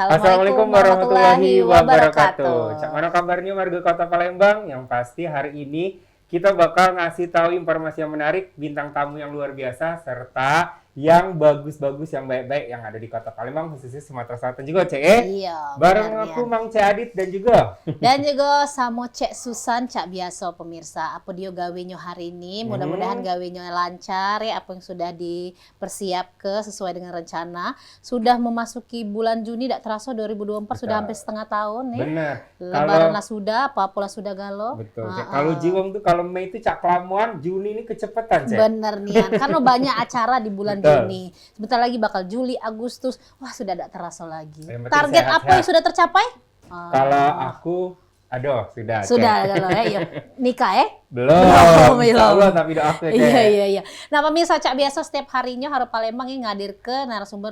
Assalamualaikum warahmatullahi wabarakatuh. Cak mana kabarnya warga Kota Palembang? Yang pasti hari ini kita bakal ngasih tahu informasi yang menarik, bintang tamu yang luar biasa, serta yang bagus-bagus, yang baik-baik yang ada di Kota Palembang, khususnya Sumatera Selatan juga, Cek. Iya. Bareng aku Mang Cek Adit dan juga sama Cek Susan, Cak Biaso pemirsa. Apa dia gawenyo hari ini? Mudah-mudahan gawenyo lancar ya, apa yang sudah dipersiap ke sesuai dengan rencana. Sudah memasuki bulan Juni, tidak terasa 2024 sudah hampir setengah tahun nih. Benar. Lebaran lah sudah, apa-apalah sudah galo. Betul, Cek. Kalau Jiwong tuh kalau Mei itu Cak kelamuan, Juni ini kecepatan, Cek. Bener nih, karena banyak acara di bulan Juni. Sebentar lagi bakal Juli, Agustus. Wah, sudah tidak terasa lagi. Target sehat, apa yang sudah tercapai? Kalau aku, sudah. Sudah kalau ya. Nikah ya? Belum. Allah tapi doa aku ya. Iya. Nah, pemirsa Cak Biaso setiap harinya Haro Palembang ini ngadir ke narasumber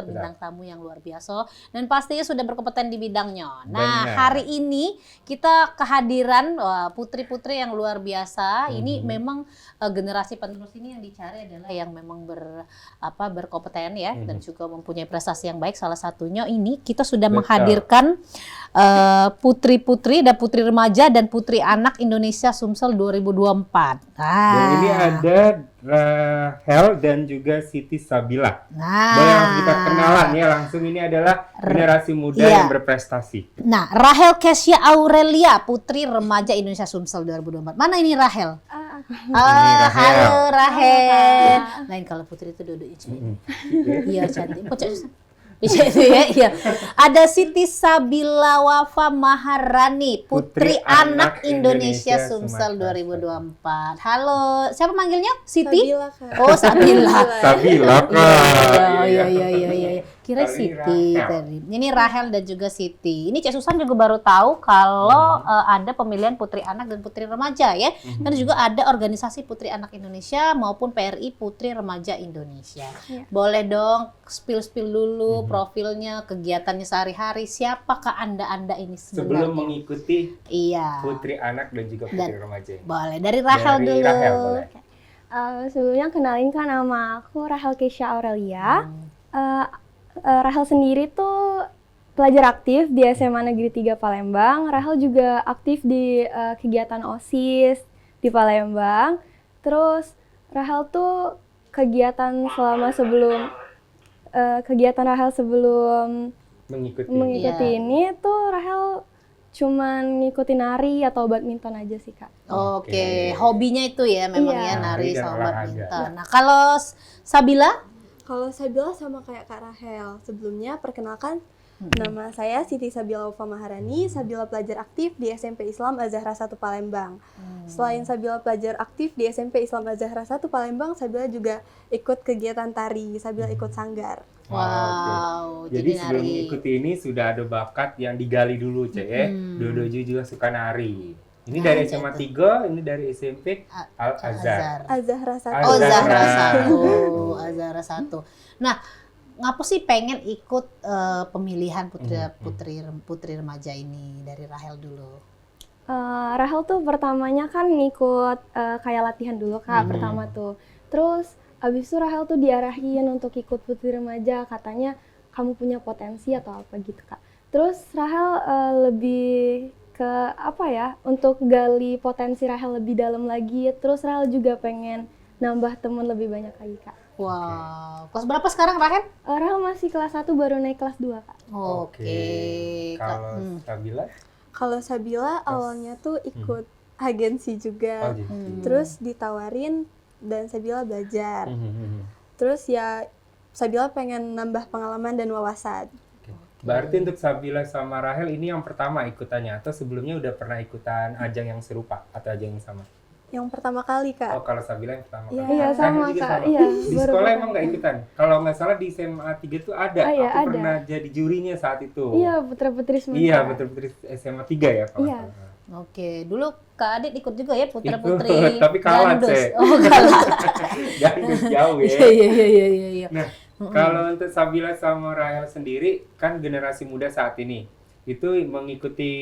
bintang tamu yang luar biasa dan pastinya sudah berkompeten di bidangnya. Nah, hari ini kita kehadiran putri-putri yang luar biasa. Ini memang generasi penerus ini yang dicari adalah yang memang berkompeten ya dan juga mempunyai prestasi yang baik. Salah satunya ini kita sudah menghadirkan putri-putri dan putri remaja dan putri anak Indonesia Sumsel 2024. Dan ini ada Rahel dan juga Siti Sabila. Boleh langsung kita kenalan ya, langsung ini adalah generasi muda yang berprestasi. Nah, Rahel Kesya Aurelia, putri remaja Indonesia Sumsel 2024. Mana ini Rahel? Halo Rahel. Lain kalau putri itu duduk Iya cantik. Iya. Ada Siti Sabila Wafa Maharani, putri anak Indonesia Sumsel 2024. Halo, siapa manggilnya? Siti? Sabila, Kak. Oh, Sabila. Sabila, Kak. Iya. Kira Siti tadi. Ini Rahel dan juga Siti. Ini Cek Susan juga baru tahu kalau ada pemilihan putri anak dan putri remaja ya. Dan juga ada organisasi Putri Anak Indonesia maupun PRI Putri Remaja Indonesia. Boleh dong spill dulu profilnya, kegiatannya sehari-hari. Siapakah Anda ini sebenarnya? Sebelum mengikuti putri anak dan juga putri remaja. Boleh, dari Rahel dulu. Rahel, boleh. Sebelumnya kenalin kan nama aku Rahel Kesya Aurelia. Rahel sendiri tuh pelajar aktif di SMA Negeri 3 Palembang. Rahel juga aktif di kegiatan OSIS di Palembang. Terus Rahel tuh kegiatan Rahel sebelum mengikuti ini tuh Rahel cuman ngikutin nari atau badminton aja sih, Kak. Oke. Hobinya itu ya memang ya nari sama badminton. Nah, kalau Sabila? Kalau Sabila sama kayak Kak Rahel. Sebelumnya perkenalkan, nama saya Siti Sabila Wafa Maharani, Sabila pelajar aktif di SMP Islam Az-Zahra 1 Palembang. Selain Sabila pelajar aktif di SMP Islam Az-Zahra 1 Palembang, Sabila juga ikut kegiatan tari, Sabila ikut sanggar. Wow, jadi sebelum mengikuti ini sudah ada bakat yang digali dulu, Cek ya. Dua-duanya juga suka nari. Ini dari SMA 3, ini dari SMP Al-Azhar. Az-Zahra 1. Oh, Azhara 1. Nah, ngapa sih pengen ikut pemilihan putri remaja ini? Dari Rahel dulu. Rahel tuh pertamanya kan ngikut kayak latihan dulu, Kak, pertama tuh. Terus abis itu Rahel tuh diarahin untuk ikut putri remaja, katanya kamu punya potensi atau apa gitu, Kak. Terus Rahel lebih ke untuk gali potensi Rahel lebih dalam lagi. Terus Rahel juga pengen nambah teman lebih banyak lagi, Kak. Wow. Kelas berapa sekarang Rahel? Rahel masih kelas 1, baru naik kelas 2, Kak. Oke. Kalau Sabila? Kalau Sabila awalnya tuh ikut agensi juga. Terus ditawarin dan Sabila belajar. Terus ya Sabila pengen nambah pengalaman dan wawasan. Berarti untuk Sabila sama Rahel ini yang pertama ikutannya atau sebelumnya udah pernah ikutan ajang yang serupa atau ajang yang sama? Yang pertama kali, Kak. Oh, kalau Sabila yang pertama kali. Iya, sama, Kak. Iya, di sekolah emang nggak ikutan? Kalau nggak salah di SMA 3 tuh ada. Aku pernah jadi jurinya saat itu. Iya, putra-putri sementara. Iya, putra-putri SMA 3 ya kalau salah. Oke, dulu Kak Adit ikut juga ya putra-putri tapi kalah, Cek. Oh, kalah. Gandus jauh ya. Iya. Nah, kalau untuk Sabila sama Rahel sendiri, kan generasi muda saat ini, itu mengikuti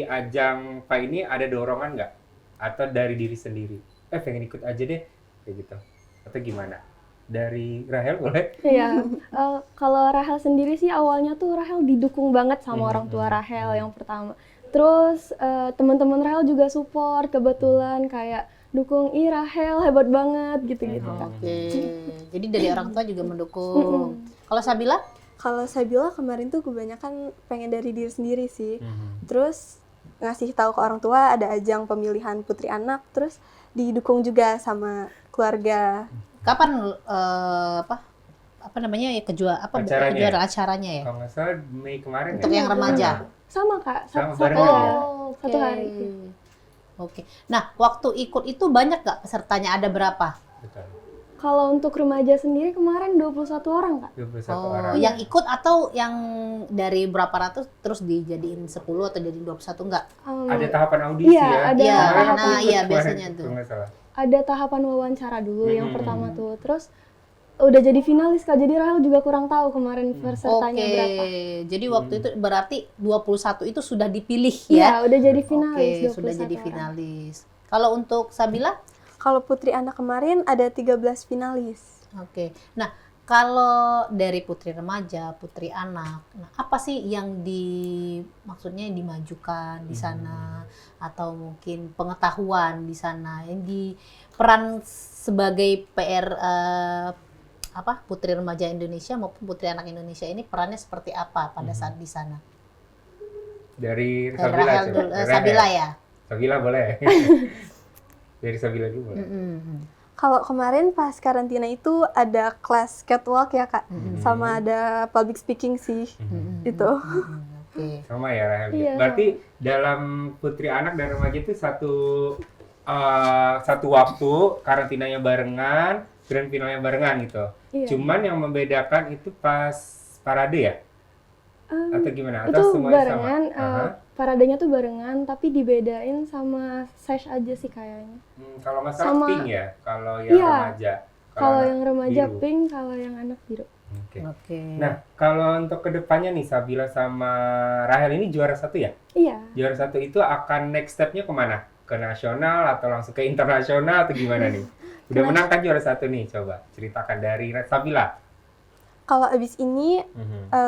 ajang Pak ini ada dorongan nggak? Atau dari diri sendiri? Pengen ikut aja deh, kayak gitu. Atau gimana? dari Rahel boleh? Iya, kalau Rahel sendiri sih awalnya tuh Rahel didukung banget sama orang tua Rahel yang pertama. Terus teman-teman Rahel juga support, kebetulan kayak dukung, ih Rahel hebat banget gitu-gitu Kak. Oke. Jadi dari orang tua juga mendukung. Kalau Sabila? Kalau Sabila kemarin tuh kebanyakan pengen dari diri sendiri sih. Terus ngasih tahu ke orang tua ada ajang pemilihan putri anak, terus didukung juga sama keluarga. Kapan apa namanya ya kejuaraan acaranya ya? Kalau nggak salah Mei kemarin Untuk ya? yang remaja. Sama Kak, Sama satu barengan hari. ya? Satu hari. Oke. Nah, waktu ikut itu banyak nggak pesertanya? Ada berapa? Betul. Kalau untuk remaja sendiri kemarin 21 orang Kak. 21 Oh, orang. yang ikut atau yang dari berapa ratus terus dijadiin 10 atau jadi 21 enggak? Ada tahapan audisi Iya, ya? ada Iya, Kemarin aku nah ikut iya kemarin, biasanya tuh. kalau nggak salah. Ada tahapan wawancara dulu yang pertama tuh. Terus udah jadi finalis Kak. Jadi Rahel juga kurang tahu kemarin pesertanya Oke. berapa. Jadi waktu itu berarti 21 itu sudah dipilih Iya, ya? udah jadi finalis. Oke, sudah 21 jadi orang. finalis. Kalau untuk Sabila? Kalau putri anak kemarin ada 13 finalis. Oke. Nah, kalau dari putri remaja, putri anak, nah apa sih yang maksudnya yang dimajukan di sana atau mungkin pengetahuan di sana yang di peran sebagai PR putri remaja Indonesia maupun putri anak Indonesia ini perannya seperti apa pada saat di sana? Dari Dari Sabila Rahel coba. dulu, Dari Sabila Rahel. ya. Sabila boleh. Dari Sabila dulu boleh. Kalau kemarin pas karantina itu ada kelas catwalk ya Kak, sama ada public speaking sih, itu. Oke. Sama ya Rahel. Iya. Berarti dalam putri anak dan remaja itu satu waktu karantinanya barengan, grand finalnya barengan gitu. Iya. Cuman yang membedakan itu pas parade ya? Atau gimana? Itu Atau semuanya barengan, sama? Aha. paradenya tuh barengan, tapi dibedain sama sesh aja sih kayaknya. Kalau masalah Sama- pink ya, kalau yang Iya. remaja. Kalau anak yang remaja biru. pink, kalau yang anak biru. Oke. Oke. Nah, kalau untuk kedepannya nih, Sabila sama Rahel ini juara satu ya? Iya. Juara satu itu akan next step-nya kemana? Ke nasional atau langsung ke internasional atau gimana nih? Udah menang kan juara satu nih, coba ceritakan dari Sabila. Kalau abis ini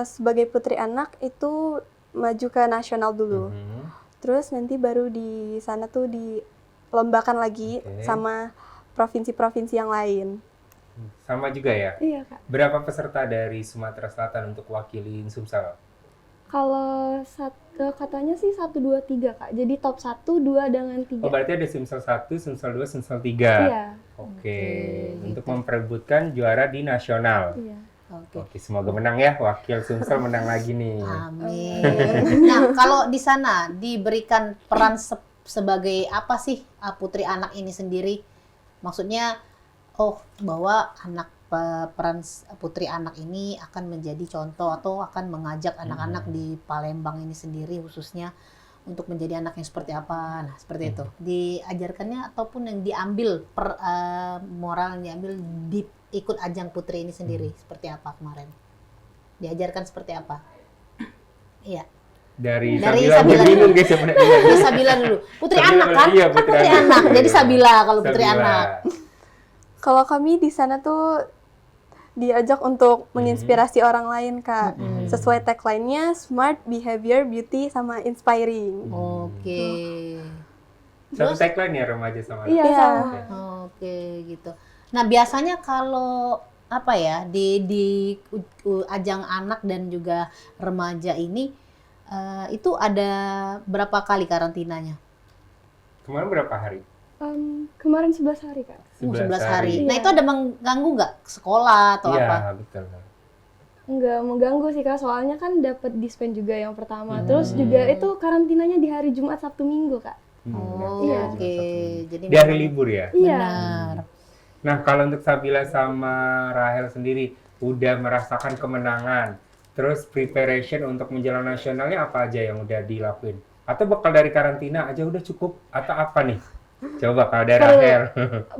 sebagai putri anak itu maju ke nasional dulu. Terus nanti baru di sana tuh dilombakan lagi Oke. sama provinsi-provinsi yang lain. Sama juga ya? Iya, Kak. Berapa peserta dari Sumatera Selatan untuk wakilin Sumsel? Kalau katanya sih 1, 2, 3, Kak. Jadi top 1, 2 dengan 3. Oh, berarti ada Sumsel 1, Sumsel 2, Sumsel 3. Iya. Oke, untuk memperebutkan juara di nasional. Iya. Oke, semoga menang ya, wakil Sumsel menang lagi nih. Amin. Nah, kalau di sana diberikan peran sebagai apa sih putri anak ini sendiri? Maksudnya, bahwa peran putri anak ini akan menjadi contoh atau akan mengajak anak-anak di Palembang ini sendiri khususnya untuk menjadi anak yang seperti apa? Nah, seperti itu. Diajarkannya ataupun yang diambil moral yang diambil ikut ajang putri ini sendiri seperti apa kemarin? Diajarkan seperti apa? Iya. Dari Sabila Sabila bingung guys sebenarnya. Dari Sabila dulu. Putri Sabila anak kan? iya, Kan putri anak. Jadi Sabila kalau putri Sabila. anak. Kalau kami di sana tuh diajak untuk menginspirasi orang lain Kak. Sesuai tagline-nya Smart, Behavior, Beauty, sama Inspiring. Oke. Satu tagline ya remaja sama Iya, Iya. sama. Oke, gitu. Nah, biasanya kalau di ajang anak dan juga remaja ini itu ada berapa kali karantinanya? Kemarin berapa hari? Kemarin 11 hari, Kak. 11 hari. Iya. Nah, itu ada mengganggu nggak sekolah atau apa? Iya, betul. Nggak mengganggu sih, Kak. Soalnya kan dapat dispen juga yang pertama. Terus juga itu karantinanya di hari Jumat, Sabtu, Minggu, Kak. Oh, Iya. oke. Jadi Di hari memang libur ya? Iya. benar. Nah, kalau untuk Sabila sama Rahel sendiri, udah merasakan kemenangan, terus preparation untuk menjelang nasionalnya apa aja yang udah dilakuin? Atau bekal dari karantina aja udah cukup? Atau apa nih? Coba kalau dari Perlu. Rahel.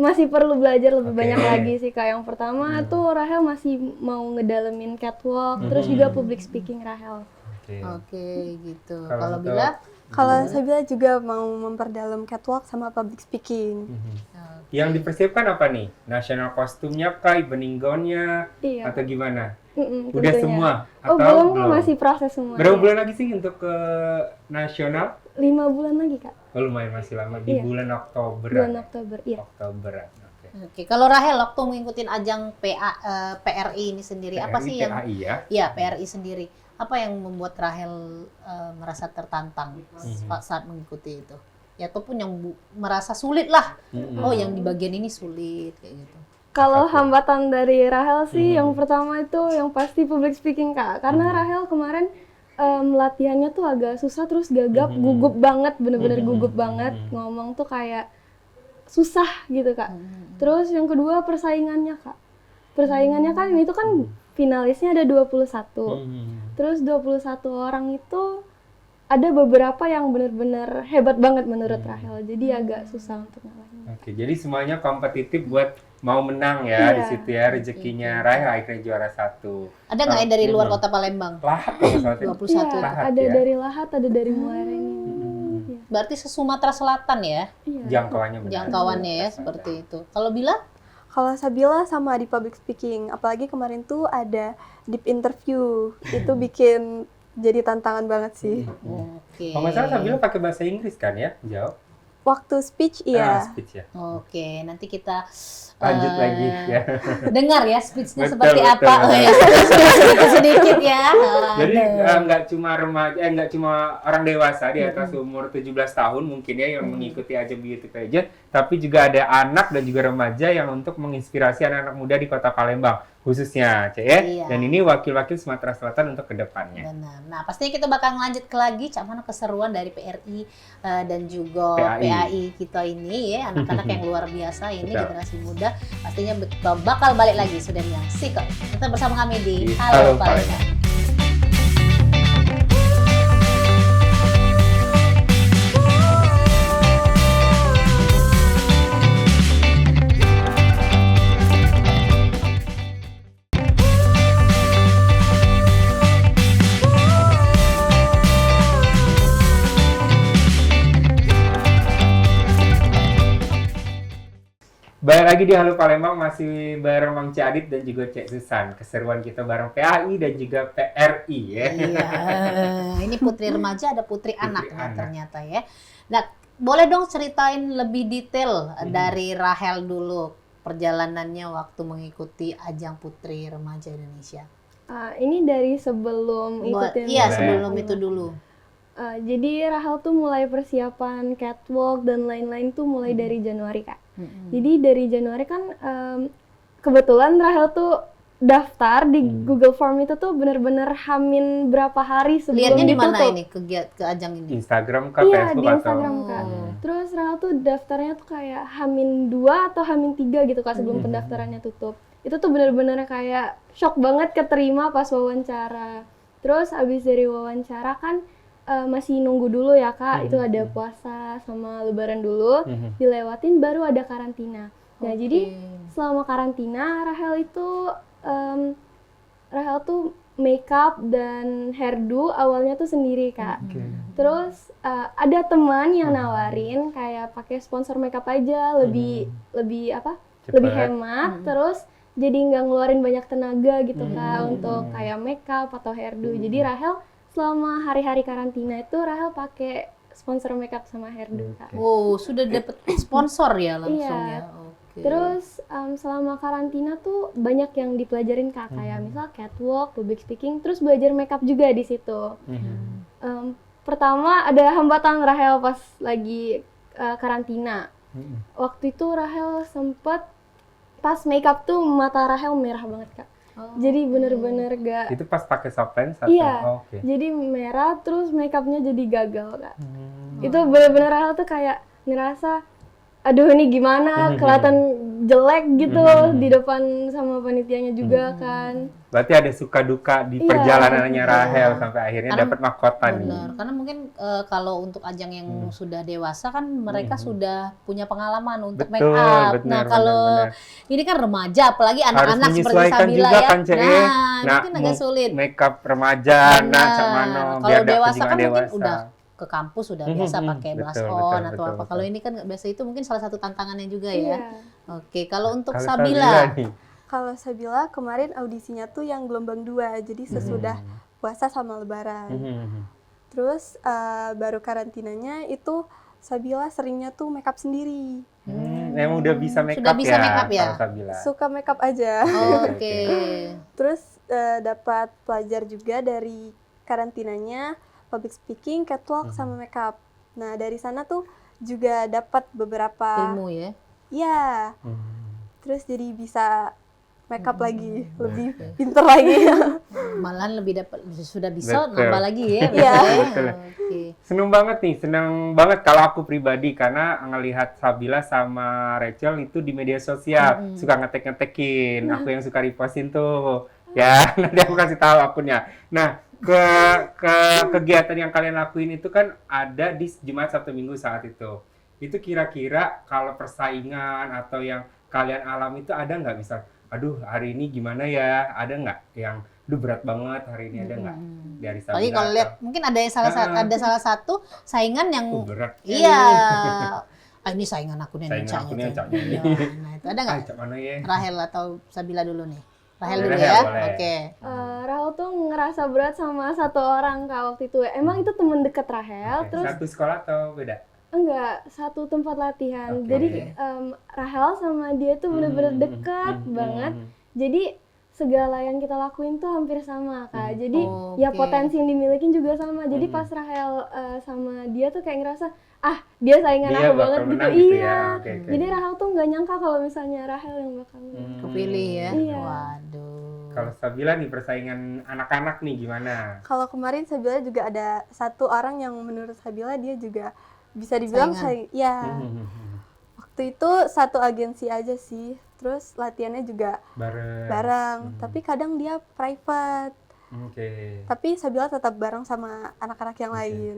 Masih perlu belajar lebih Oke. banyak lagi sih, Kak. Yang pertama tuh Rahel masih mau ngedalemin catwalk, terus juga public speaking Rahel. Oke. Oke, gitu. Kalau Kalau untuk- Bila? Kalau Sabila juga mau memperdalam catwalk sama public speaking. Yang dipersiapkan apa nih? National kostumnya kah, evening gown-nya, Iya. atau gimana? Mm-mm, Udah tentunya. semua? Oh, Atau belum, masih proses semua. Berapa bulan lagi sih untuk ke nasional? 5 bulan lagi, Kak. Oh, lumayan masih lama, di Iya. bulan Oktober. Bulan Oktober, iya. Oktoberan, oke. Oke, kalau Rahel waktu mengikuti ajang PRI ini sendiri, apa sih yang PAI ya? ya PRI sendiri, apa yang membuat Rahel merasa tertantang saat mengikuti itu? Ya ataupun yang merasa sulit lah. Oh, yang di bagian ini sulit kayak gitu. Kalau Apa tuh? hambatan dari Rahel sih, yang pertama itu yang pasti public speaking, Kak. Karena Rahel kemarin latihannya tuh agak susah, terus gagap, gugup banget, bener-bener gugup banget. Ngomong tuh kayak susah gitu, Kak. Terus yang kedua persaingannya, Kak. Persaingannya kan ini tuh kan finalisnya ada 21. Terus 21 orang itu ada beberapa yang bener-bener hebat banget menurut Rahel. Jadi agak susah untuk ngalahin. Oke, jadi semuanya kompetitif buat mau menang ya di Iya. situ ya, rezekinya Rahel akhirnya juara 1. Ada nggak ya dari luar kota Palembang? Lahat kalau salah satu. 21. Iya, Lahat ada ya. dari Lahat, ada dari Muara ini. Berarti se Sumatera Selatan ya, Iya. Jangkauannya benar. jangkauannya ya seperti itu. Kalau Bila? Kalau Sabila sama di public speaking, apalagi kemarin tuh ada deep interview, itu bikin jadi tantangan banget sih. Oke. Kalau nggak salah Sabila pakai bahasa Inggris kan ya? Jawab. Waktu speech, iya. Speech ya. Oke, nanti kita Lanjut lagi ya. dengar ya speech-nya Betul, seperti betul. apa. Oh ya, sedikit ya. Jadi Aduh. nggak cuma remaja, nggak cuma orang dewasa di atas umur 17 tahun mungkin ya yang mengikuti ajang beauty pageant, tapi juga ada anak dan juga remaja yang untuk menginspirasi anak-anak muda di Kota Palembang khususnya, Cek ya. Iya. Dan ini wakil-wakil Sumatera Selatan untuk kedepannya. Benar. Nah, pastinya kita bakal lanjut lagi cak mana keseruan dari PRI dan juga PAI. PAI kita ini ya, anak-anak yang luar biasa ini Betul. generasi muda. Pastinya bakal balik lagi sudah yang Siko. Tetap bersama kami di Di Halo Halo Palembang. Balik lagi di Halo Palembang, masih bareng Mang Cik Adit dan juga Cek Susan. Keseruan kita bareng PAI dan juga PRI ya. Iya, ini putri remaja ada putri anak nah, anak. ternyata ya. Nah, boleh dong ceritain lebih detail dari Rahel dulu perjalanannya waktu mengikuti ajang putri remaja Indonesia. Ini dari sebelum ikutin. Iya, Boleh. sebelum itu dulu. Jadi Rahel tuh mulai persiapan catwalk dan lain-lain tuh mulai dari Januari, Kak. Jadi dari Januari kan kebetulan Rahel tuh daftar di Google Form itu tuh bener-bener hamin berapa hari sebelum Lihatnya di ditutup. mana ini ke ajang ini? Instagram kah, Iya, Facebook di atau? Instagram, Kak. Terus Rahel tuh daftarnya tuh kayak hamin 2 atau hamin 3 gitu, Kak, sebelum pendaftarannya tutup. Itu tuh bener-bener kayak shock banget keterima pas wawancara. Terus abis dari wawancara kan masih nunggu dulu ya, Kak. Itu ada puasa sama lebaran dulu, dilewatin baru ada karantina. Nah, jadi selama karantina Rahel itu Rahel tuh makeup dan hairdo awalnya tuh sendiri, Kak. Terus ada teman yang nawarin kayak pakai sponsor makeup aja, lebih apa? Cepet. Lebih hemat, terus jadi nggak ngeluarin banyak tenaga gitu, Kak, untuk kayak makeup atau hairdo. Jadi Rahel selama hari-hari karantina itu Rahel pakai sponsor makeup sama hairdo, Kak. Oh, sudah dapet sponsor ya langsung Iya. ya. Oke. Terus selama karantina tuh banyak yang dipelajarin, Kak, kayak misal catwalk, public speaking, terus belajar makeup juga di situ. Pertama ada hambatan Rahel pas lagi karantina. Waktu itu Rahel sempet pas makeup tuh mata Rahel merah banget, Kak. Jadi bener-bener gak. Itu pas pakai soft lens atau? Iya. Oh, oke. Jadi merah terus makeupnya jadi gagal, Kak. Itu bener-bener Rahel tuh kayak ngerasa, aduh ini gimana, kelihatan jelek gitu di depan sama panitianya juga kan. Berarti ada suka duka di Iya. perjalanannya Rahel sampai akhirnya Karena- dapat mahkota nih. Benar, karena mungkin kalau untuk ajang yang sudah dewasa kan mereka sudah punya pengalaman untuk make Betul, up. benar, Nah, kalau benar. ini kan remaja, apalagi Harus anak-anak seperti menyesuaikan Sabila juga ya. kan, Cek. Nah, mungkin agak sulit. Makeup remaja, nah, cak mano, Kalau biar dapat dewasa juga kan mungkin dewasa. udah ke kampus sudah biasa pakai blush Betul, on betul, atau betul, apa. betul. Kalau ini kan nggak biasa, itu mungkin salah satu tantangannya juga Iya. ya. Oke, kalau untuk Kalau Sabila, nih. Kalau Sabila kemarin audisinya tuh yang gelombang 2, jadi sesudah puasa sama lebaran. Terus baru karantinanya itu Sabila seringnya tuh makeup sendiri. Emang udah bisa make Sudah up bisa ya, make up ya? kalau Sabila. Suka makeup aja. oke. Terus dapat pelajar juga dari karantinanya public speaking, catwalk sama makeup. Nah, dari sana tuh juga dapat beberapa Ilmu ya. ya. Hmm. Terus jadi bisa makeup lagi, lebih pinter lagi. Malahan lebih dapat, sudah bisa Betul. nambah lagi ya. Iya. Betul. Oke. Seneng banget nih, seneng banget kalau aku pribadi karena ngelihat Sabila sama Rachel itu di media sosial suka ngetek-ngetekin, aku yang suka repostin tuh. Ya, nanti aku kasih tahu akunnya. Nah, ke kegiatan yang kalian lakuin itu kan ada di Jumat Sabtu Minggu saat itu. Itu kira-kira kalau persaingan atau yang kalian alami itu ada nggak, misal, aduh hari ini gimana ya? Ada nggak yang, duh berat banget hari ini, ada nggak dari Sabila? Apalagi kalau lihat mungkin ada salah satu saingan yang berat. iya. Ini saingan aku nih, Saingan aku nih, Cak. Iya. Nah, itu ada nggak? Cak mana ya? Rahel atau Sabila dulu nih? Rahel dulu Rahel, ya. boleh. Oke. Rahel tuh ngerasa berat sama satu orang Kak waktu itu. Emang itu temen deket Rahel, Oke, terus satu sekolah atau beda? enggak, satu tempat latihan. Oke. Jadi Rahel sama dia tuh bener-bener dekat banget. Jadi segala yang kita lakuin tuh hampir sama Kak. Jadi ya Oke. potensi yang dimilikin juga sama. Jadi pas Rahel sama dia tuh kayak ngerasa dia saingan Dia aku bakal banget gitu. menang gitu Iya. ya. Oke. Jadi Rahel tuh nggak nyangka kalau misalnya Rahel yang bakal menang. Kepilih ya. Iya. Waduh. Kalau Sabila nih persaingan anak-anak nih gimana? Kalau kemarin Sabila juga ada satu orang yang menurut Sabila dia juga bisa dibilang ya. Waktu itu satu agensi aja sih. Terus latihannya juga bareng. Tapi kadang dia private. Oke. Tapi Sabila tetap bareng sama anak-anak yang lain.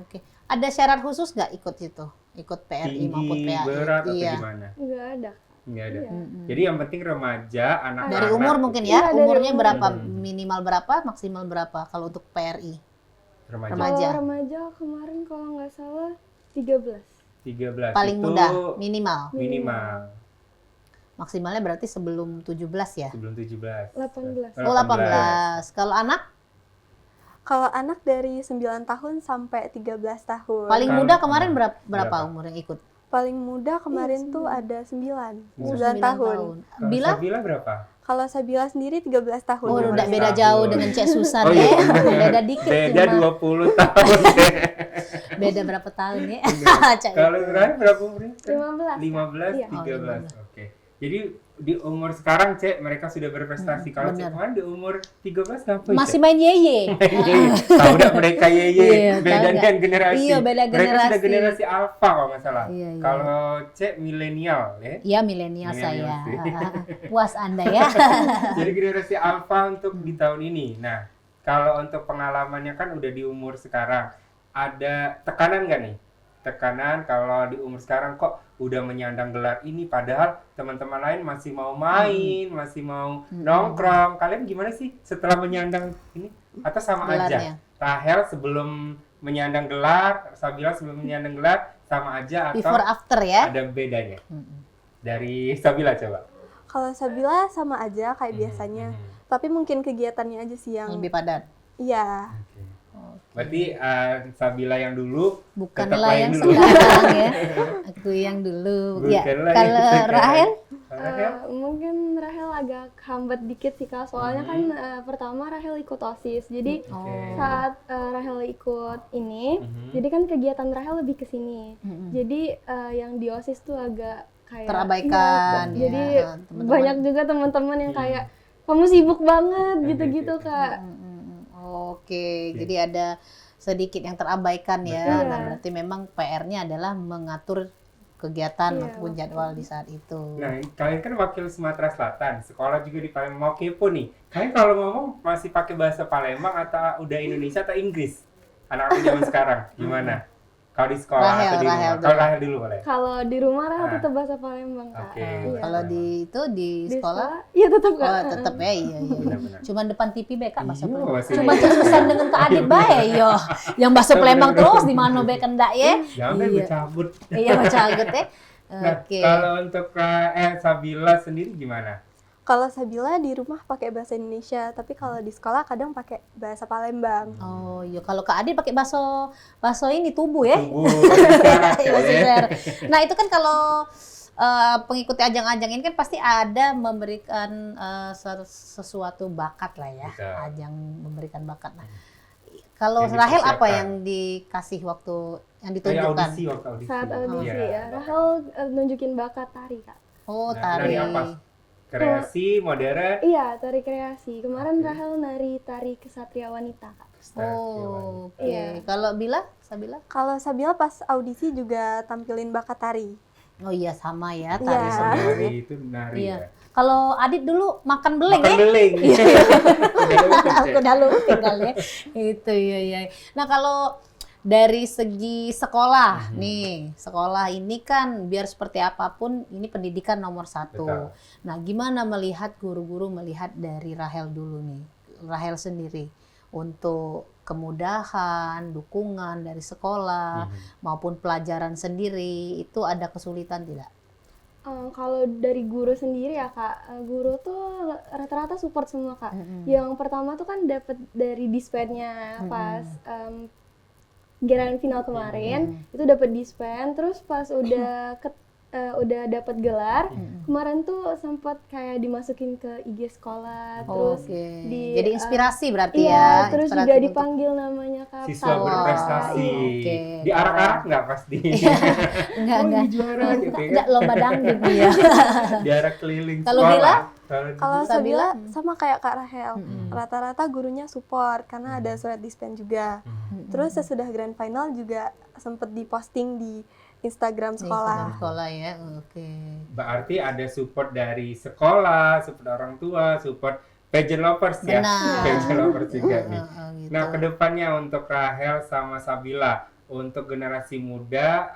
Oke. Ada syarat khusus nggak ikut itu? Ikut PRI maupun Tinggi, PAI? berat atau Iya. gimana? Nggak ada. Nggak ada. Iya. Jadi yang penting remaja, anak-anak. Dari umur mungkin Iya, ya? dari Umurnya umur. berapa? Minimal berapa? Maksimal berapa kalau untuk PRI? Remaja. Remaja. Kalau remaja kemarin kalau nggak salah 13. 13 Paling itu muda, minimal. minimal Maksimalnya berarti sebelum 17 ya? sebelum 17. 18. Oh, 18. Kalau anak Kalau anak dari 9 tahun sampai 13 tahun. paling Kalau- muda kemarin berapa berapa? umur yang ikut? Paling muda kemarin tuh ada 9 9 tahun. Kalau Bila? Sabila berapa? Kalau Sabila sendiri 13 tahun. Oh, udah 12 beda tahun. jauh dengan Cek Susan Oh, ya. iya. Beda dikit Beda cuma. 20 tahun. Beda berapa tahun ya? Cak. Kalau Rani berapa umurnya? 15. 15, Iya. 13. Oke. Jadi di umur sekarang, Cek, mereka sudah berprestasi. Kalau Cek benar. kemarin di umur 13 ngapain, Masih Cek? main yeye. Tahu dah mereka Iya, beda tahu nggak? dengan generasi. Iya, beda Mereka sudah generasi. generasi alpha kalau nggak salah. Iya, iya. Kalau Cek milenial, ya. Iya, milenial Milenial saya. sih. Puas Anda ya. Jadi generasi alpha untuk di tahun ini. Nah, kalau untuk pengalamannya kan udah di umur sekarang, ada tekanan nggak nih? Tekanan kalau di umur sekarang kok udah menyandang gelar ini, padahal teman-teman lain masih mau main, masih mau nongkrong. Kalian gimana sih setelah menyandang ini? Atau sama Gelarnya. aja? Rahel sebelum menyandang gelar, Sabila sebelum menyandang gelar, sama aja atau Before after ya. ada bedanya? Dari Sabila coba. Kalau Sabila sama aja kayak biasanya. Tapi mungkin kegiatannya aja sih yang Lebih padat. iya. Berarti Sabila yang dulu Bukanlah yang dulu. sekarang ya. Aku yang dulu. Ya, Bukanlah yang kalau sekarang. Rahel Rahel? Mungkin Rahel agak hambat dikit sih Kak, soalnya kan pertama Rahel ikut OSIS. Jadi saat Rahel ikut ini, jadi kan kegiatan Rahel lebih ke sini. Jadi yang di OSIS tuh agak kayak terabaikan. iya, ya, jadi teman-teman. banyak juga teman-teman yang kayak kamu sibuk banget gitu-gitu Kak. Oke, jadi ada sedikit yang terabaikan ya. Betul. Nah, berarti memang PR-nya adalah mengatur kegiatan ataupun jadwal di saat itu. Nah, kalian kan wakil Sumatera Selatan, sekolah juga di Palembang. Mau kepo nih, kalian kalau ngomong masih pakai bahasa Palembang atau udah Indonesia atau Inggris? Anak-anak zaman sekarang, gimana? Kalau di sekolah Rahel, atau di Rahel rumah? dulu. Kalau Rahel dulu boleh. Kalau di rumah Rahel Ah. tetap bahasa Palembang Kak. Oke. Iya. Kalau di itu di Di sekolah, Iya tetap Kak. oh tetap ya, iya. Benar-benar. Cuman depan TV be Kak bahasa Iya, Palembang. bahasa Cuma Indonesia. susan dengan Kak Adit bae yo. Yang bahasa Palembang terus di mana be kendak ya. Jangan deh Iya. bercabut. Iya baca aget ya. Nah, Oke. kalau untuk Sabila sendiri gimana? Kalau Sabila di rumah pakai bahasa Indonesia, tapi kalau di sekolah kadang pakai bahasa Palembang. Oh iya, kalau Kak Adit pakai bahasa ini tubuh ya. Tubuh, isyarat, Iya, ya. bahasa isyarat. Nah itu kan kalau pengikuti ajang-ajang ini kan pasti ada memberikan sesuatu bakat lah ya, Betul. ajang memberikan bakat. Nah, kalau Yang Rahel apa dipersiapkan. yang dikasih waktu yang Kayak ditunjukkan? audisi, waktu audisi. Saat audisi Iya, ya, bakat. Rahel nunjukin bakat tari Kak. Oh Nah, tari. dari apa? Kreasi, modern, Iya, tari kreasi. Kemarin Oke. Rahel nari tari kesatria wanita Kak. Oh, oke. Iya. Kalau Sabila? Kalau Sabila pas audisi juga tampilin bakat tari. Oh iya sama ya tari Iya. sendiri. nari itu nari Iya. ya. Kalau Adit dulu makan beling Makan ya? beling. Udah luput, Aku ya. udah lupa tinggal ya. Itu ya. Nah kalau dari segi sekolah nih, sekolah ini kan biar seperti apapun ini pendidikan nomor satu. Betul. Nah gimana melihat guru-guru melihat dari Rahel dulu nih, Rahel sendiri untuk kemudahan, dukungan dari sekolah maupun pelajaran sendiri itu ada kesulitan tidak? Kalau dari guru sendiri ya Kak, guru tuh rata-rata support semua Kak. Yang pertama tuh kan dapat dari dispennya pas giliran final kemarin itu dapat dispen, terus pas udah dapat gelar kemarin tuh sempat kayak dimasukin ke IG sekolah, terus Oke. di Jadi inspirasi berarti iya, ya. terus inspirasi juga untuk- dipanggil namanya Kak. Siswa Paula. berprestasi. Oke. Diarak-arak nggak pasti? Enggak. Juara gitu ya. Enggak lomba dangdut ya. Diarak keliling Kalau sekolah. Bila? Kalau Sabila? Sabila sama kayak Kak Rahel, rata-rata gurunya support karena ada surat dispen juga. Terus sesudah grand final juga sempet diposting di Instagram sekolah. Sekolah ya. Oke. Berarti ada support dari sekolah, support orang tua, support pageant lovers ya. Benar. Pageant lovers juga nih. Gitu. Nah, kedepannya untuk Rahel sama Sabila, untuk generasi muda,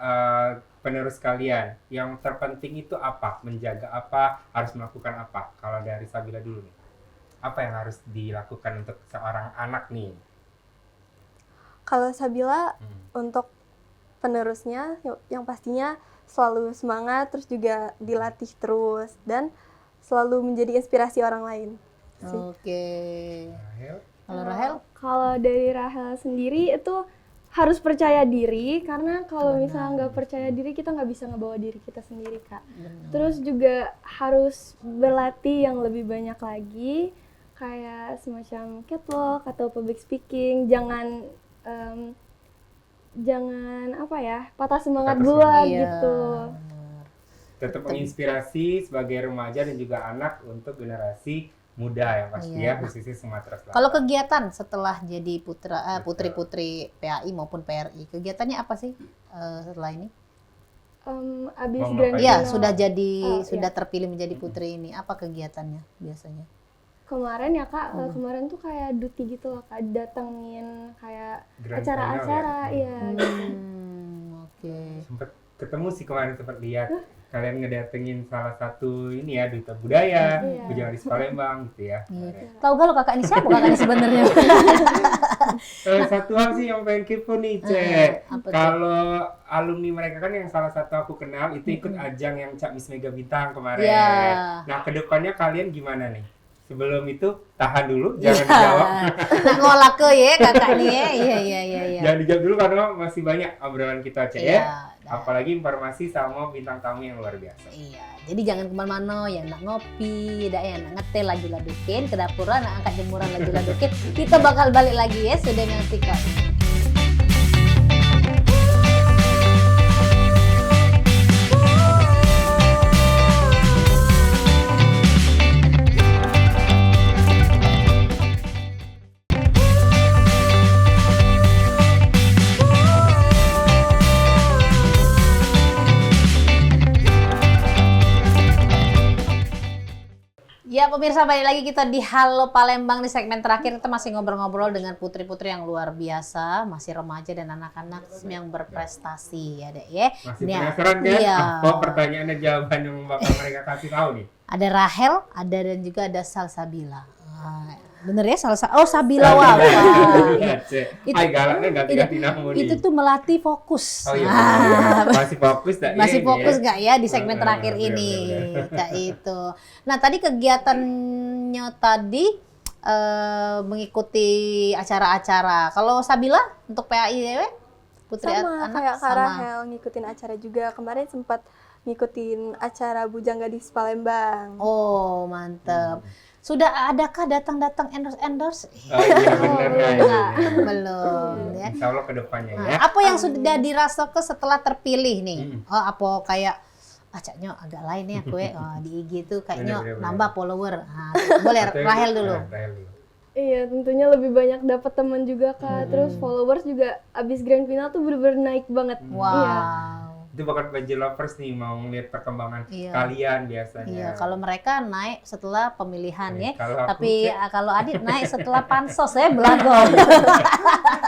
penerus kalian, yang terpenting itu apa? Menjaga apa? Harus melakukan apa? Kalau dari Sabila dulu nih, apa yang harus dilakukan untuk seorang anak nih? Kalau Sabila untuk penerusnya yang pastinya selalu semangat, terus juga dilatih terus dan selalu menjadi inspirasi orang lain. sih. Oke. Rahel? Kalau Rahel? Kalau dari Rahel sendiri itu harus percaya diri, karena kalau misalnya nggak percaya diri kita nggak bisa ngebawa diri kita sendiri Kak. Terus juga harus berlatih yang lebih banyak lagi, kayak semacam catwalk atau public speaking. Jangan apa ya, patah semangat Patah dulu semangat. gitu. Tetap menginspirasi sebagai remaja dan juga anak untuk generasi muda yang pasti ya, khususnya Sumatera Selatan. Kalau kegiatan setelah jadi putri-putri PAI maupun PRI, kegiatannya apa sih setelah ini? Abis Mau grand ngapain? Iya, final sudah jadi Oh, sudah iya. terpilih menjadi putri ini. Apa kegiatannya biasanya? kemarin ya Kak, kemarin tuh kayak duty gitu loh Kak, datengin kayak Grand acara-acara, final ya? iya. Oke. Sempet ketemu sih kemarin, sempat lihat kalian ngedatengin salah satu ini ya, duta budaya, Iya. Pujawaris Palembang gitu ya. Tahu gak lo kakak ini siapa kakak ini sebenarnya? Satu hal sih yang pengen kepo nih, Cek. apa tuh? Kalau alumni mereka kan yang salah satu aku kenal itu ikut ajang yang Cak Miss Mega Bintang kemarin. Iya. Nah, kedepannya kalian gimana nih? Sebelum itu tahan dulu, jangan dijawab. Nah, ngolah ke ya kakak nih ya. Iya. Jangan dijawab dulu karena masih banyak obrolan kita, Cek Iya, ya. dah. Apalagi informasi sama bintang tamu yang luar biasa. Iya, jadi jangan kemana-mana, yang nak ngopi, yang nak ngeteh laju-ladukin, ke dapuran, nak angkat jemuran laju-ladukin. Kita bakal balik lagi ya, sudah menyaksikan. Ya pemirsa, balik lagi kita di Halo Palembang. Di segmen terakhir kita masih ngobrol-ngobrol dengan putri-putri yang luar biasa, masih remaja dan anak-anak yang berprestasi ya Dek ya. Masih Ini penasaran kan? iya. Apa pertanyaannya, jawaban yang bakal mereka kasih tahu nih? Ada Rahel, ada dan juga ada Salsabila. Bener ya Sabila Wafa. Ay, galaknya ganti-ganti nama nih. Itu tuh melatih fokus. Oh iya, masih fokus tak? Masih fokus ya? nggak ya di segmen terakhir Bener, ini? bener. Kayak itu. Nah tadi kegiatannya tadi mengikuti acara-acara. Kalau Sabila untuk PAI Putri Sama Anak kayak Kak sama. Rahel ngikutin acara juga. Kemarin sempat ngikutin acara Bujang Gadis Palembang. Oh mantep. Sudah adakah datang-datang endorse? Oh iya bener ya. Belum ya. Insya Allah ke depannya ya. Nah, apa yang sudah dirasakan setelah terpilih nih? Oh, apa kayak acaknya agak lain ya kue di IG tuh kayaknya Bener. nambah follower. Nah, boleh Atau yang- Rahel dulu. Rahel dulu. Iya, tentunya lebih banyak dapat teman juga Kak. Terus followers juga abis grand final tuh bener-bener naik banget. Wow. Iya. Itu bakal baju lovers nih mau ngeliat perkembangan Iya. kalian biasanya. Iya, kalau mereka naik setelah pemilihan ya. Kalau aku Tapi kayak kalau Adit naik setelah pansos ya belago.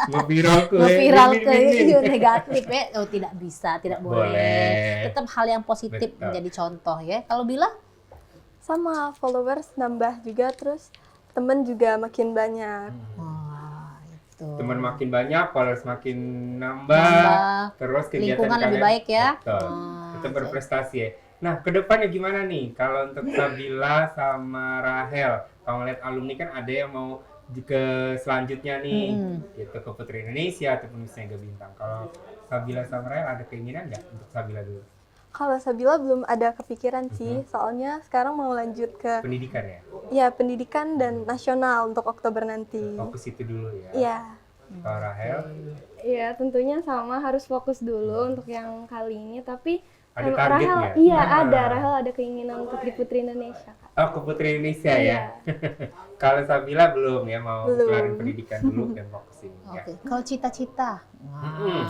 nge-viral ke Nge-viral min, ke min, min. negatif ya. Oh, tidak bisa, tidak boleh. Boleh. Tetap hal yang positif Betul. menjadi contoh ya. Kalau Bila? Sama followers nambah juga, terus temen juga makin banyak. Wah, itu. Teman makin banyak, followers makin nambah, Nambah. terus kegiatan Lingkungan lebih kalian- baik ya. Betul. Tetap berprestasi ya. Nah, kedepannya gimana nih? Kalau untuk Sabila sama Rahel, kalau ngeliat alumni kan ada yang mau ke selanjutnya nih, gitu ke Putri Indonesia ataupun misalnya ke Bintang. Kalau Sabila sama Rahel ada keinginan nggak untuk Sabila dulu? Kalau Sabila belum ada kepikiran sih, soalnya sekarang mau lanjut ke Pendidikan ya? ya pendidikan dan nasional untuk Oktober nanti. Fokus itu dulu ya. Iya. Kalau Rahel, Iya, tentunya sama harus fokus dulu untuk yang kali ini. Tapi ada kalau target Rahel, ya? iya Nah. ada. Rahel ada keinginan untuk di Putri Indonesia Kak. oh ke Putri Indonesia Iya. ya? Kalau Sabila belum ya, mau Belum. kelarin pendidikan dulu dan fokus ini ya. Oke. Kalau cita-cita?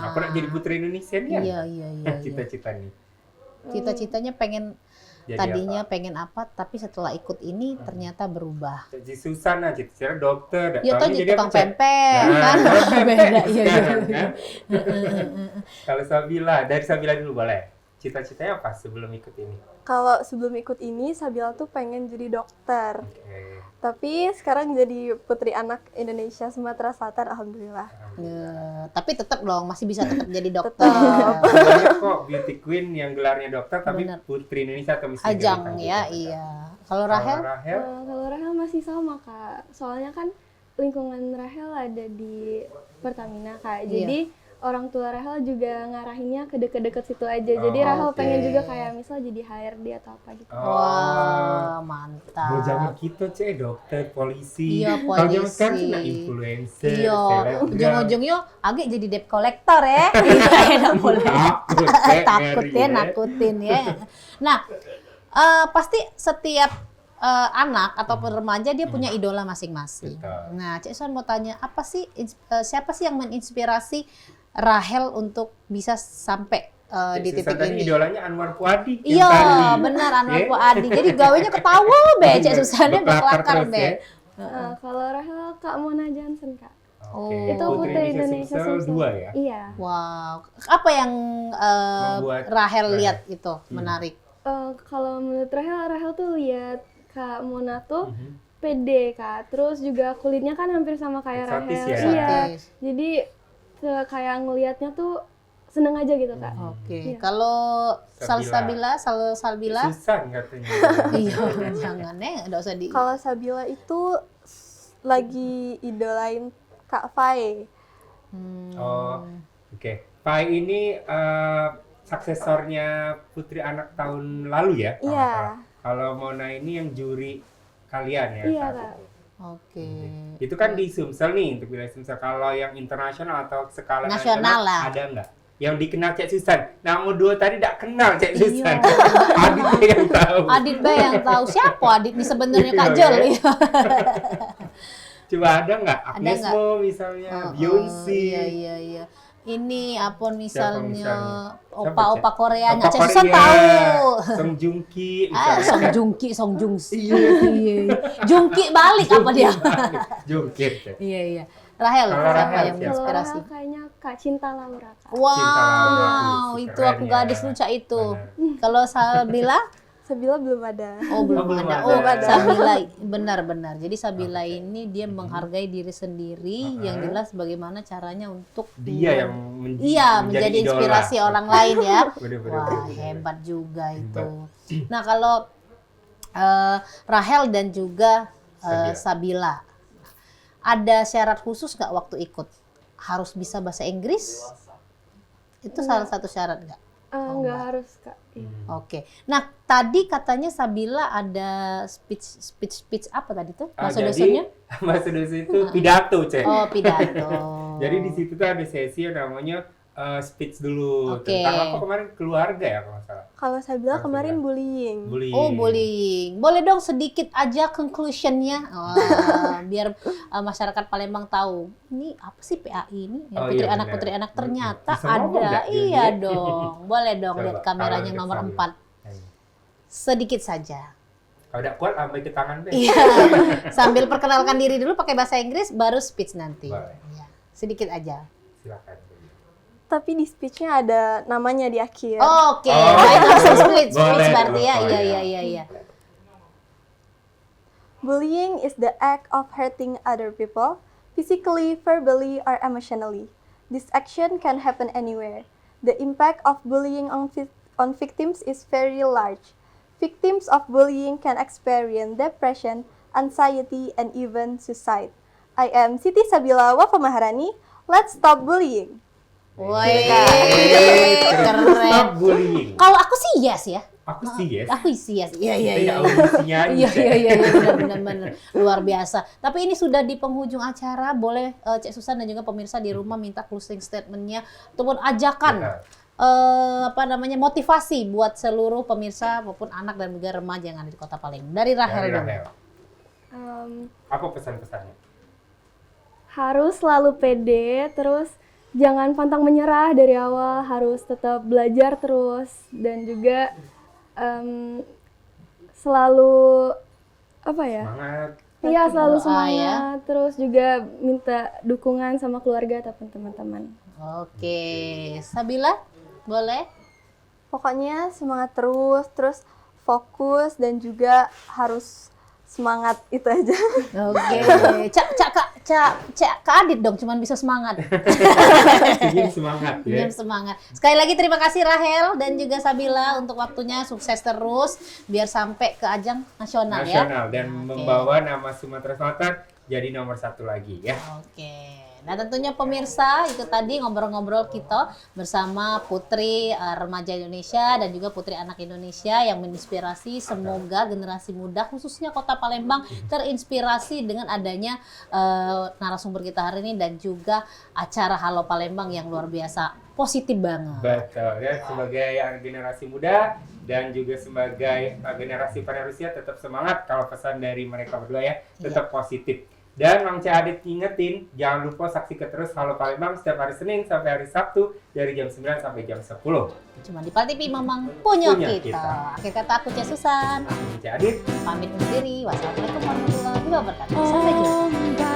Aku nak jadi Putri Indonesia nih ya? Iya, iya, iya. Cita-cita nih. Cita-citanya pengen Jadi tadinya apa? pengen apa, tapi setelah ikut ini ternyata berubah. Jadi susah nah, cita-cita dokter. Ya tau taunya jadi tukang apa, Cek? pempek Nah, kan pempek beda iya. sekarang, kan? Kalau Sabila, dari Sabila dulu boleh. Cita-citanya apa sebelum ikut ini? Kalau sebelum ikut ini, Sabila tuh pengen jadi dokter. Oke. Tapi sekarang jadi Putri Anak Indonesia Sumatera Selatan, alhamdulillah. Ya, tapi tetap dong masih bisa tetap jadi dokter. Banyak kok beauty queen yang gelarnya dokter tapi Bener. Putri Indonesia atau Miss Indonesia Ajang gitu, ya, kan? iya. Kalau Kalau Rahel? Rahel, Kalau Rahel masih sama Kak. Soalnya kan lingkungan Rahel ada di Pertamina Kak. Iya. Jadi orang tua Rahel juga ngarahinnya ke deket-deket situ aja. Jadi Oh, Rahel oke. pengen juga kayak misal jadi HRD atau apa gitu. Wah, mantap. Mau zaman kita cek dokter, polisi. Iya, Kalau zaman polisi. sekarang sih nah, influencer, Iya, selebgram. ujung-ujungnya agak jadi debt collector ya. Iya, enak boleh. Takut, Cek, Takut ngeri, ya, ya. nakutin ya. Nah, pasti setiap anak ataupun remaja dia punya idola masing-masing. Betul. Nah, Cek Son mau tanya, apa sih siapa sih yang menginspirasi Rahel untuk bisa sampai di titik Susan tadi ini? idolanya Anwar Fuadi. yang Iya, tadi. benar Anwar Ya. Fuadi. Jadi gawenya ketawa be, Cek Susannya Berkelakar berkelakar terus, be. ya. Kalau Rahel Kak Mona Johnson Kak. Oke, Itu Putri Indonesia Sumsel Sumsel. 2 ya? Iya. Wow, apa yang Membuat Rahel Rahel. lihat itu menarik? Kalau menurut Rahel tuh lihat Kak Mona tuh Mhm. pede Kak. Terus juga kulitnya kan hampir sama kayak Eksotis Rahel. ya? Iya. Eksotis. Jadi kayak ngelihatnya tuh seneng aja gitu Kak. Oke, Iya. kalau Sabila. Salsabila, Susan katanya. iya, jangan enggak usah di. Kalau Sabila itu lagi idolain Kak Faye. Hmm, Oh, oke. Pai ini suksesornya Putri Anak tahun lalu ya? kalau Iya. nggak salah. Kalau Mona ini yang juri kalian ya? Iya, saat Kak. itu. Oke. Itu kan di Sumsel nih, untuk wilayah Sumsel. Kalau yang internasional atau skala Nasional nasional, lah. ada nggak? Yang dikenal Cek Susan. Namun dua tadi tidak kenal Cek Iya. Susan. Adit yang tahu. Adit Bay yang tahu siapa Adit nih sebenarnya Iya, Kak Jel. ya. Iya. Coba ada nggak? Ada Agnes nggak? Mo misalnya, Oh, Beyonce. iya. Ini apa misalnya Siapa, opa-opa Koreanya, Opa Cek Susan Korea, tahu. Song Joong Ki, Song Joong Ki, Song Joong Iya. Joong Ki balik apa dia? Joong Ki. Cek. Iya. Rahel, Kalau siapa Rahel, yang siapa? menginspirasi? Kalau kayaknya Kak Cinta Laura, Kak. Cinta Laura. Wow, Ih, itu keren aku ya. gadis lucu itu. Benar. Kalau Sabila? Sabila belum ada. Oh, belum belum ada. ada. Oh, Ada. Sabila benar-benar. Jadi Sabila ini dia menghargai diri sendiri, yang jelas bagaimana caranya untuk Dia yang menjadi idola. inspirasi orang lain ya. Bener-bener. Wah, hebat juga itu. Nah, kalau Rahel dan juga Sabila, ada syarat khusus nggak waktu ikut? Harus bisa bahasa Inggris? Itu salah satu syarat nggak? Nggak harus, Kak. Oke. Nah, tadi katanya Sabila ada speech apa tadi tuh? Masuk dosennya? Masuk dosen itu pidato, Cek. Oh, pidato. Jadi di situ tuh ada sesi yang namanya speech dulu. Oke. Tentang apa kemarin? Keluarga ya kalau nggak salah. Kalau Sabila Kalau kemarin Sabila. bullying. Bullying. Oh, bullying. Boleh dong sedikit aja conclusion-nya. Biar masyarakat Palembang tahu. Ini apa sih PAI ini? Yang Oh, putri iya, anak benar. putri anak ternyata Bisa ngomong ada. nggak, Jun? Iya dong. Boleh dong Coba, lihat kameranya kalau nomor Sabila. 4. Ayo. Sedikit saja. Kalau udah kuat ambil ke tangan deh. Iya. Sambil perkenalkan diri dulu pakai bahasa Inggris baru speech nanti. Boleh. Iya. Sedikit aja. Silakan. Tapi di speech-nya ada namanya di akhir. Oke. Oh. Baik, langsung speech Boleh, berarti ya. boleh. Iya. Bullying is the act of hurting other people, physically, verbally, or emotionally. This action can happen anywhere. The impact of bullying on victims is very large. Victims of bullying can experience depression, anxiety, and even suicide. I am Siti Sabila Wafa Maharani. Let's stop bullying. Woi, Stop keren. bullying. Kalau aku sih yes ya. Aku sih yes. Aku sih yes. Iya. Tidak audisinya aja. Iya, benar. Luar biasa. Tapi ini sudah di penghujung acara, boleh Cek Susan dan juga pemirsa di rumah minta closing statement-nya ataupun ajakan motivasi buat seluruh pemirsa maupun anak dan juga remaja yang ada di Kota Palembang. Dari Rahel Dari dong. Rahel. Apa pesan-pesannya? Harus selalu pede, terus jangan pantang menyerah dari awal, harus tetap belajar terus, dan juga selalu Semangat. Iya, selalu Doa, semangat, terus juga minta dukungan sama keluarga ataupun teman-teman. Oke, Sabila, boleh? Pokoknya semangat terus fokus dan juga harus semangat itu aja. Oke, Cak Adit dong, cuman bisa semangat. Ingin semangat ya. Ingin semangat. Sekali lagi terima kasih Rahel dan juga Sabila untuk waktunya, sukses terus biar sampai ke ajang nasional ya. Dan Oke. membawa nama Sumatera Selatan jadi nomor 1 lagi ya. Oke. Nah tentunya pemirsa itu tadi ngobrol-ngobrol kita bersama putri remaja Indonesia dan juga putri anak Indonesia yang menginspirasi, semoga generasi muda khususnya Kota Palembang terinspirasi dengan adanya narasumber kita hari ini dan juga acara Halo Palembang yang luar biasa positif banget. Betul ya, sebagai generasi muda dan juga sebagai generasi penerusnya tetap semangat. Kalau pesan dari mereka berdua ya, tetap positif. Dan Mang Cak Adit ingetin, jangan lupa saksikan terus Halo Palembang setiap hari Senin sampai hari Sabtu dari jam 9 sampai jam 10. Cuma di Pal TV memang punya Punya kita. kita. Akhir kata aku Cek Susan, Mang Cak Adit. pamit undur diri. Wassalamualaikum warahmatullahi wabarakatuh. Sampai jumpa.